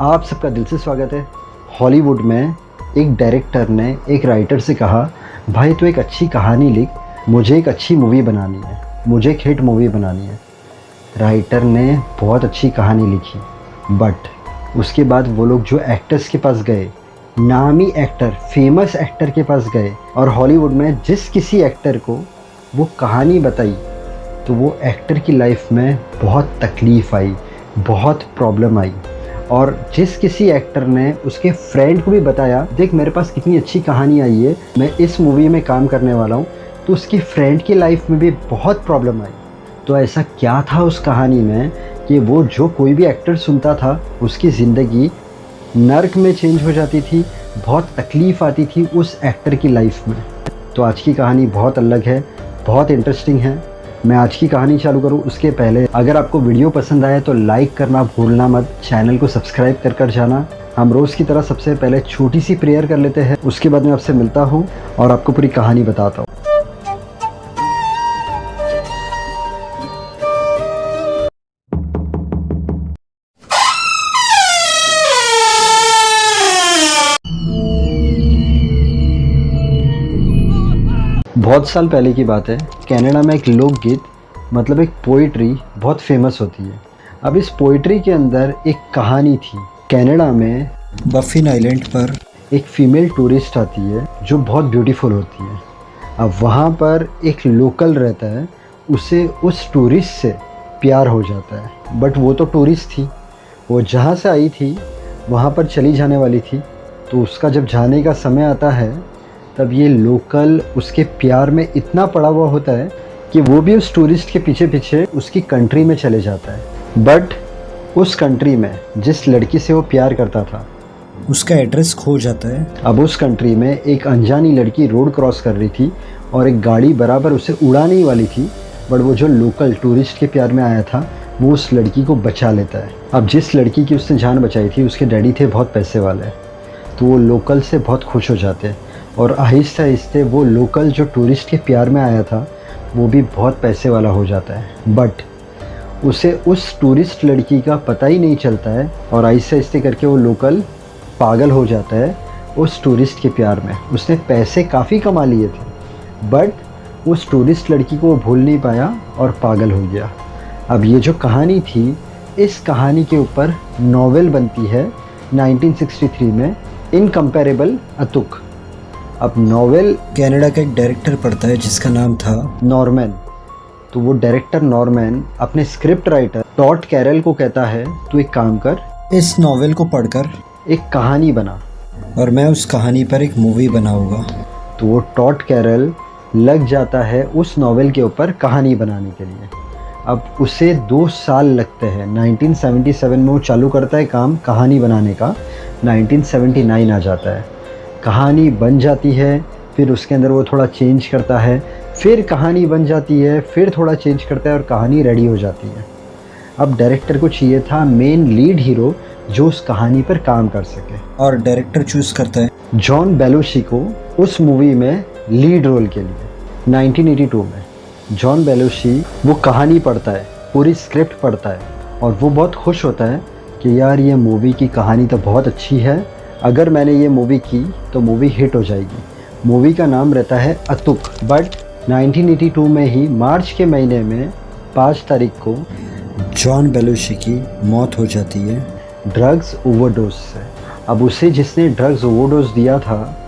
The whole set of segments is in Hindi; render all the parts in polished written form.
आप सबका दिल से स्वागत है। हॉलीवुड में एक डायरेक्टर ने एक राइटर से कहा, भाई तू एक अच्छी कहानी लिख, मुझे एक अच्छी मूवी बनानी है, मुझे एक हिट मूवी बनानी है। राइटर ने बहुत अच्छी कहानी लिखी, बट उसके बाद वो लोग जो एक्टर्स के पास गए, नामी एक्टर, फेमस एक्टर के पास गए और हॉलीवुड में जिस किसी एक्टर को वो कहानी बताई तो वो एक्टर की लाइफ में बहुत तकलीफ़ आई, बहुत प्रॉब्लम आई। और जिस किसी एक्टर ने उसके फ्रेंड को भी बताया, देख मेरे पास कितनी अच्छी कहानी आई है, मैं इस मूवी में काम करने वाला हूँ, तो उसकी फ्रेंड की लाइफ में भी बहुत प्रॉब्लम आई। तो ऐसा क्या था उस कहानी में कि वो जो कोई भी एक्टर सुनता था उसकी ज़िंदगी नर्क में चेंज हो जाती थी, बहुत तकलीफ़ आती थी उस एक्टर की लाइफ में। तो आज की कहानी बहुत अलग है, बहुत इंटरेस्टिंग है। मैं आज की कहानी चालू करूँ उसके पहले अगर आपको वीडियो पसंद आए तो लाइक करना भूलना मत, चैनल को सब्सक्राइब कर जाना। हम रोज़ की तरह सबसे पहले छोटी सी प्रेयर कर लेते हैं, उसके बाद मैं आपसे मिलता हूँ और आपको पूरी कहानी बताता हूँ। बहुत साल पहले की बात है, कनाडा में एक लोकगीत मतलब एक पोइट्री बहुत फेमस होती है। अब इस पोइट्री के अंदर एक कहानी थी। कनाडा में बफिन आइलैंड पर एक फ़ीमेल टूरिस्ट आती है जो बहुत ब्यूटीफुल होती है। अब वहाँ पर एक लोकल रहता है, उसे उस टूरिस्ट से प्यार हो जाता है, बट वो तो टूरिस्ट थी, वो जहाँ से आई थी वहाँ पर चली जाने वाली थी। तो उसका जब जाने का समय आता है तब ये लोकल उसके प्यार में इतना पड़ा हुआ होता है कि वो भी उस टूरिस्ट के पीछे पीछे उसकी कंट्री में चले जाता है। बट उस कंट्री में जिस लड़की से वो प्यार करता था उसका एड्रेस खो जाता है। अब उस कंट्री में एक अनजानी लड़की रोड क्रॉस कर रही थी और एक गाड़ी बराबर उसे उड़ाने ही वाली थी, बट वो जो लोकल टूरिस्ट के प्यार में आया था वो उस लड़की को बचा लेता है। अब जिस लड़की की उसने जान बचाई थी उसके डैडी थे बहुत पैसे वाले, तो वो लोकल से बहुत खुश हो जाते हैं और आहिस्ते आहिस्ते वो लोकल जो टूरिस्ट के प्यार में आया था वो भी बहुत पैसे वाला हो जाता है। बट उसे उस टूरिस्ट लड़की का पता ही नहीं चलता है और आहिस्ते आहिस्ते करके वो लोकल पागल हो जाता है उस टूरिस्ट के प्यार में। उसने पैसे काफ़ी कमा लिए थे बट उस टूरिस्ट लड़की को वो भूल नहीं पाया और पागल हो गया। अब ये जो कहानी थी, इस कहानी के ऊपर नॉवेल बनती है 1963 में, इनकम्पेरेबल अतुक। अब नॉवेल कनाडा का एक डायरेक्टर पढ़ता है जिसका नाम था नॉर्मन। तो वो डायरेक्टर नॉर्मन अपने स्क्रिप्ट राइटर टॉड कैरल को कहता है, तू एक काम कर, इस नॉवेल को पढ़कर एक कहानी बना और मैं उस कहानी पर एक मूवी बनाऊंगा। तो वो टॉड कैरल लग जाता है उस नॉवेल के ऊपर कहानी बनाने के लिए। अब उसे 2 साल लगते हैं। 1977 में वो चालू करता है काम कहानी बनाने का, 1979 आ जाता है, कहानी बन जाती है, फिर उसके अंदर वो थोड़ा चेंज करता है, फिर कहानी बन जाती है, फिर थोड़ा चेंज करता है और कहानी रेडी हो जाती है। अब डायरेक्टर को चाहिए था मेन लीड हीरो जो उस कहानी पर काम कर सके और डायरेक्टर चूज़ करता है जॉन बेलुशी को उस मूवी में लीड रोल के लिए। 1982 में जॉन बेलुशी वो कहानी पढ़ता है, पूरी स्क्रिप्ट पढ़ता है और वो बहुत खुश होता है कि यार ये मूवी की कहानी तो बहुत अच्छी है, अगर मैंने ये मूवी की तो मूवी हिट हो जाएगी। मूवी का नाम रहता है अतुक। बट 1982 में ही मार्च के महीने में 5 तारीख को जॉन बेलुशी की मौत हो जाती है ड्रग्स ओवरडोज से। अब उसे जिसने ड्रग्स ओवरडोज दिया था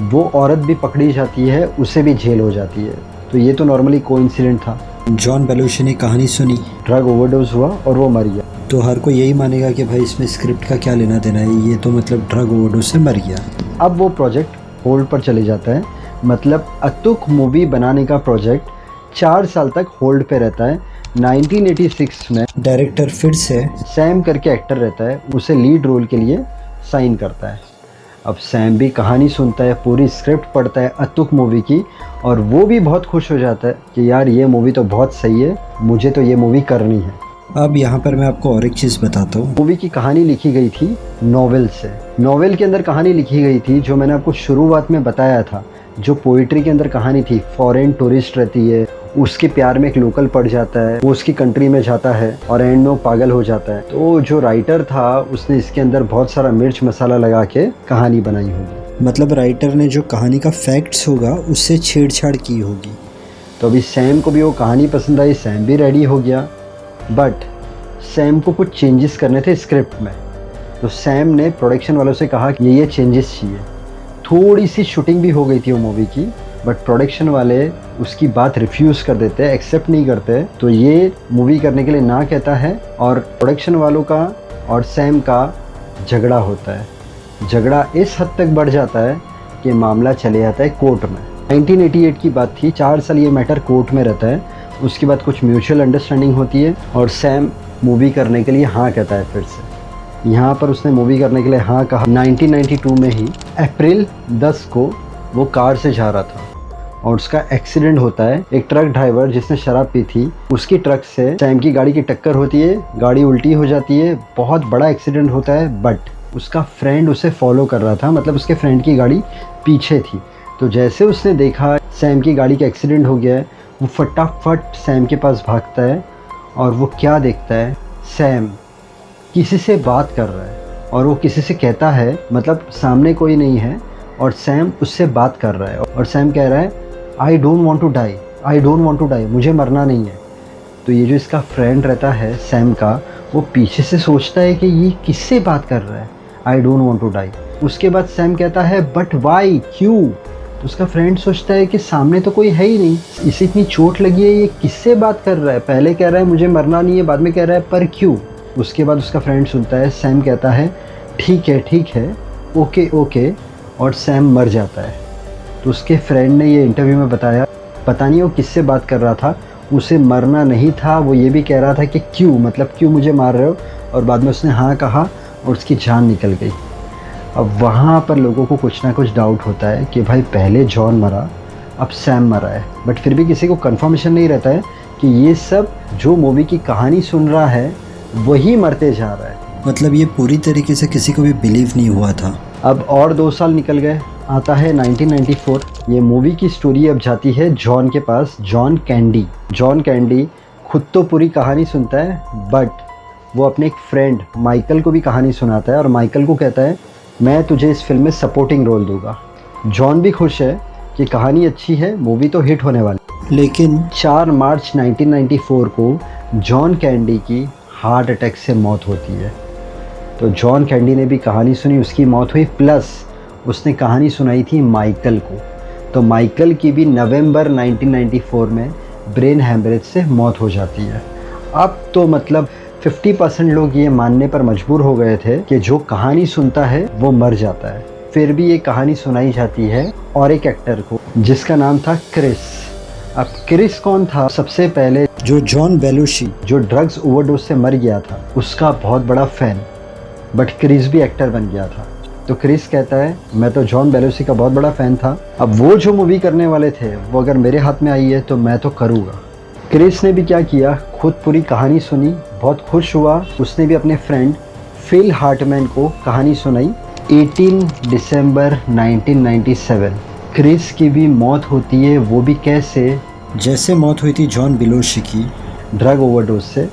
वो औरत भी पकड़ी जाती है, उसे भी जेल हो जाती है। तो ये तो नॉर्मली कोइंसिडेंट था। जॉन बेलुशी ने कहानी सुनी, ड्रग ओवरडोज हुआ और वो मर गया। तो हर कोई यही मानेगा कि भाई इसमें स्क्रिप्ट का क्या लेना देना है, ये तो मतलब ड्रग ओवरडोज से मर गया। अब वो प्रोजेक्ट होल्ड पर चले जाता है, मतलब अतुक मूवी बनाने का प्रोजेक्ट 4 साल तक होल्ड पे रहता है। 1986 में डायरेक्टर फिर से सैम करके एक्टर रहता है, उसे लीड रोल के लिए साइन करता है। अब सैम भी कहानी सुनता है, पूरी स्क्रिप्ट पढ़ता है अतुक मूवी की और वो भी बहुत खुश हो जाता है कि यार ये मूवी तो बहुत सही है, मुझे तो ये मूवी करनी है। अब यहाँ पर मैं आपको और एक चीज़ बताता हूँ। मूवी की कहानी लिखी गई थी नॉवेल से। नॉवेल के अंदर कहानी लिखी गई थी जो मैंने आपको शुरुआत में बताया था, जो पोइट्री के अंदर कहानी थी। फॉरेन टूरिस्ट रहती है, उसके प्यार में एक लोकल पड़ जाता है, वो उसकी कंट्री में जाता है और एंड में वो पागल हो जाता है। तो जो राइटर था उसने इसके अंदर बहुत सारा मिर्च मसाला लगा के कहानी बनाई होगी। मतलब राइटर ने जो कहानी का फैक्ट्स होगा उससे छेड़छाड़ की होगी। तो अभी सैम को भी वो कहानी पसंद आई, सैम भी रेडी हो गया, बट सैम को कुछ चेंजेस करने थे स्क्रिप्ट में। तो सैम ने प्रोडक्शन वालों से कहा कि ये चेंजेस चाहिए। थोड़ी सी शूटिंग भी हो गई थी वो मूवी की, बट प्रोडक्शन वाले उसकी बात रिफ्यूज़ कर देते हैं, एक्सेप्ट नहीं करते। तो ये मूवी करने के लिए ना कहता है और प्रोडक्शन वालों का और सैम का झगड़ा होता है। झगड़ा इस हद तक बढ़ जाता है कि मामला चले जाता है कोर्ट में। 1988 की बात थी, 4 साल ये मैटर कोर्ट में रहता है। उसके बाद कुछ म्यूचुअल अंडरस्टैंडिंग होती है और सैम मूवी करने के लिए हाँ कहता है फिर से। यहाँ पर उसने मूवी करने के लिए हाँ कहा। 1992 में ही अप्रैल 10 को वो कार से जा रहा था और उसका एक्सीडेंट होता है। एक ट्रक ड्राइवर जिसने शराब पी थी, उसकी ट्रक से सैम की गाड़ी की टक्कर होती है, गाड़ी उल्टी हो जाती है, बहुत बड़ा एक्सीडेंट होता है। बट उसका फ्रेंड उसे फॉलो कर रहा था, मतलब उसके फ्रेंड की गाड़ी पीछे थी। तो जैसे उसने देखा सैम की गाड़ी का एक्सीडेंट हो गया है, वो फटाफट सैम के पास भागता है और वो क्या देखता है, सैम किसी से बात कर रहा है और वो किसी से कहता है, मतलब सामने कोई नहीं है और सैम उससे बात कर रहा है और सैम कह रहा है I don't want to die, I don't want to die, मुझे मरना नहीं है। तो ये जो इसका फ्रेंड रहता है सैम का, वो पीछे से सोचता है कि ये किससे बात कर रहा है, I don't want to die. उसके बाद सैम कहता है बट वाई, क्यों? तो उसका फ्रेंड सोचता है कि सामने तो कोई है ही नहीं, इसे इतनी चोट लगी है, ये किससे बात कर रहा है? पहले कह रहा है मुझे मरना नहीं है, बाद में कह रहा है पर क्यों? उसके बाद उसका फ्रेंड सुनता है, सैम कहता है ठीक है, ओके ओके, और सैम मर जाता है। तो उसके फ्रेंड ने ये इंटरव्यू में बताया, पता नहीं वो किससे बात कर रहा था, उसे मरना नहीं था, वो ये भी कह रहा था कि क्यों, मतलब क्यों मुझे मार रहे हो? और बाद में उसने हाँ कहा और उसकी जान निकल गई। अब वहाँ पर लोगों को कुछ ना कुछ डाउट होता है कि भाई पहले जॉन मरा, अब सैम मरा है, बट फिर भी किसी को कंफर्मेशन नहीं रहता है कि ये सब जो मूवी की कहानी सुन रहा है वही मरते जा रहा है। मतलब ये पूरी तरीके से किसी को भी बिलीव नहीं हुआ था। अब और 2 साल निकल गए, आता है 1994। ये मूवी की स्टोरी अब जाती है जॉन के पास, जॉन कैंडी। जॉन कैंडी खुद तो पूरी कहानी सुनता है, बट वो अपने एक फ्रेंड माइकल को भी कहानी सुनाता है और माइकल को कहता है मैं तुझे इस फिल्म में सपोर्टिंग रोल दूंगा। जॉन भी खुश है कि कहानी अच्छी है, मूवी तो हिट होने वाली। लेकिन 4 मार्च 1994 को जॉन कैंडी की हार्ट अटैक से मौत होती है। तो जॉन कैंडी ने भी कहानी सुनी, उसकी मौत हुई, प्लस उसने कहानी सुनाई थी माइकल को। तो माइकल की भी नवंबर 1994 में ब्रेन हैमरेज से मौत हो जाती है। अब तो मतलब 50% लोग ये मानने पर मजबूर हो गए थे कि जो कहानी सुनता है वो मर जाता है। फिर भी ये कहानी सुनाई जाती है और एक एक्टर को जिसका नाम था क्रिस। अब क्रिस कौन था? सबसे पहले जो जॉन बेलुशी, जो ड्रग्स ओवरडोज से मर गया था, उसका बहुत बड़ा फ़ैन, बट क्रिस भी एक्टर बन गया था। तो क्रिस कहता है मैं तो जॉन बेलुशी का बहुत बड़ा फ़ैन था, अब वो जो मूवी करने वाले थे वो अगर मेरे हाथ में आई है तो मैं तो करूँगा। क्रिस ने भी क्या किया, खुद पूरी कहानी सुनी, बहुत खुश हुआ। उसने भी अपने फ्रेंड फिल हार्टमैन को कहानी सुनाई। 18 दिसंबर 1997 क्रिस की भी मौत होती है। वो भी कैसे? जैसे मौत हुई थी जॉन बेलुशी की, ड्रग ओवरडोज से,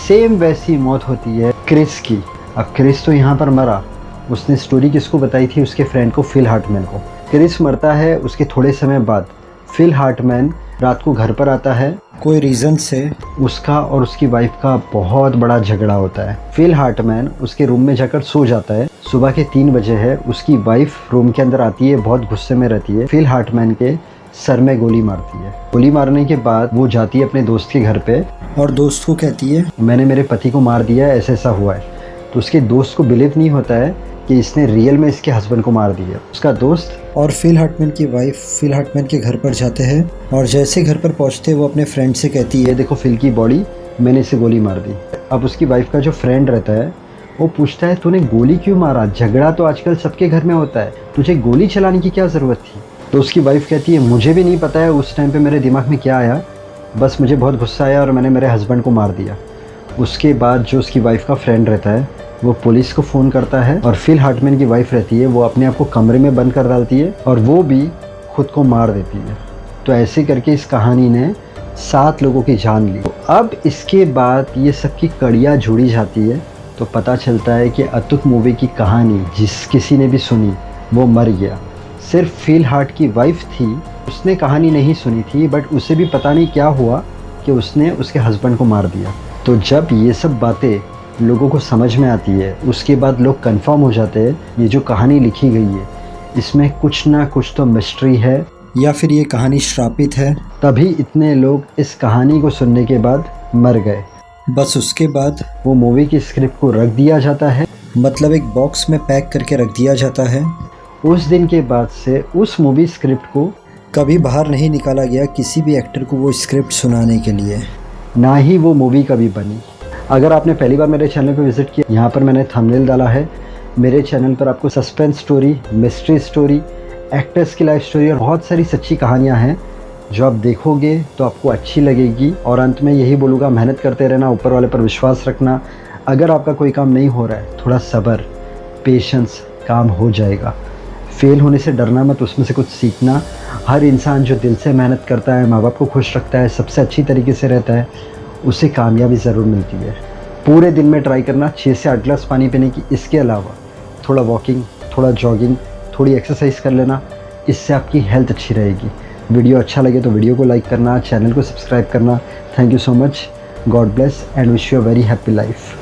सेम वैसी मौत होती है क्रिस की। अब क्रिस तो यहाँ पर मरा, उसने स्टोरी किसको बताई थी? उसके फ्रेंड को, फिल हार्टमैन को। क्रिस मरता है, उसके थोड़े समय बाद फिल हार्टमैन रात को घर पर आता है। कोई रीज़न से उसका और उसकी वाइफ का बहुत बड़ा झगड़ा होता है। फिल हार्टमैन उसके रूम में जाकर सो जाता है। सुबह के 3 बजे है, उसकी वाइफ रूम के अंदर आती है, बहुत गुस्से में रहती है। फिल हार्टमैन के सर में गोली मारती है। गोली मारने के बाद वो जाती है अपने दोस्त के घर पे और दोस्त को कहती है मैंने मेरे पति को मार दिया, ऐसा ऐसा हुआ है। तो उसके दोस्त को बिलीव नहीं होता है कि इसने रियल में इसके हस्बैंड को मार दिया। उसका दोस्त और फिल हार्टमैन की वाइफ फिल हार्टमैन के घर पर जाते हैं और जैसे घर पर पहुंचते वो अपने फ्रेंड से कहती है ये देखो फिल की बॉडी, मैंने इसे गोली मार दी। अब उसकी वाइफ का जो फ्रेंड रहता है वो पूछता है तूने गोली क्यों मारा? झगड़ा तो आजकल सबके घर में होता है, तुझे गोली चलाने की क्या ज़रूरत थी? तो उसकी वाइफ कहती है मुझे भी नहीं पता है उस टाइम पे मेरे दिमाग में क्या आया, बस मुझे बहुत गुस्सा आया और मैंने मेरे हस्बैंड को मार दिया। उसके बाद जो उसकी वाइफ का फ्रेंड रहता है वो पुलिस को फ़ोन करता है और फिल हार्टमैन की वाइफ रहती है वो अपने आप को कमरे में बंद कर डालती है और वो भी खुद को मार देती है। तो ऐसे करके इस कहानी ने 7 लोगों की जान ली। तो अब इसके बाद ये सब की कड़ियाँ जुड़ी जाती है, तो पता चलता है कि अतुक मूवी की कहानी जिस किसी ने भी सुनी वो मर गया। सिर्फ फील हार्ट की वाइफ थी, उसने कहानी नहीं सुनी थी, बट उसे भी पता नहीं क्या हुआ कि उसने उसके हस्बैंड को मार दिया। तो जब ये सब बातें लोगों को समझ में आती है, उसके बाद लोग कंफर्म हो जाते हैं ये जो कहानी लिखी गई है इसमें कुछ ना कुछ तो मिस्ट्री है, या फिर ये कहानी श्रापित है। तभी इतने लोग इस कहानी को सुनने के बाद मर गए। बस उसके बाद वो मूवी की स्क्रिप्ट को रख दिया जाता है। मतलब एक बॉक्स में पैक करके रख दिया जाता है। उस दिन के बाद से उस मूवी स्क्रिप्ट को कभी बाहर नहीं निकाला गया किसी भी एक्टर को वो स्क्रिप्ट सुनाने के लिए। ना ही वो मूवी कभी बनी। अगर आपने पहली बार मेरे चैनल पर विज़िट किया, यहाँ पर मैंने थंबनेल डाला है। मेरे चैनल पर आपको suspense story, mystery story, actors की लाइफ स्टोरी और बहुत सारी सच्ची कहानियाँ हैं जो आप देखोगे तो आपको अच्छी लगेगी। और अंत में यही बोलूँगा, मेहनत करते रहना, ऊपर वाले पर विश्वास रखना। अगर आपका कोई काम नहीं हो रहा है, थोड़ा सब्र, पेशेंस, काम हो जाएगा। फेल होने से डरना मत, उसमें से कुछ सीखना। हर इंसान जो दिल से मेहनत करता है, माँ बाप को खुश रखता है, सबसे अच्छी तरीके से रहता है, उसे कामयाबी ज़रूर मिलती है। पूरे दिन में ट्राई करना 6 से 8 गिलास पानी पीने की। इसके अलावा थोड़ा वॉकिंग, थोड़ा जॉगिंग, थोड़ी एक्सरसाइज कर लेना, इससे आपकी हेल्थ अच्छी रहेगी। वीडियो अच्छा लगे तो वीडियो को लाइक करना, चैनल को सब्सक्राइब करना। Thank you so much. God bless and wish you a very happy life.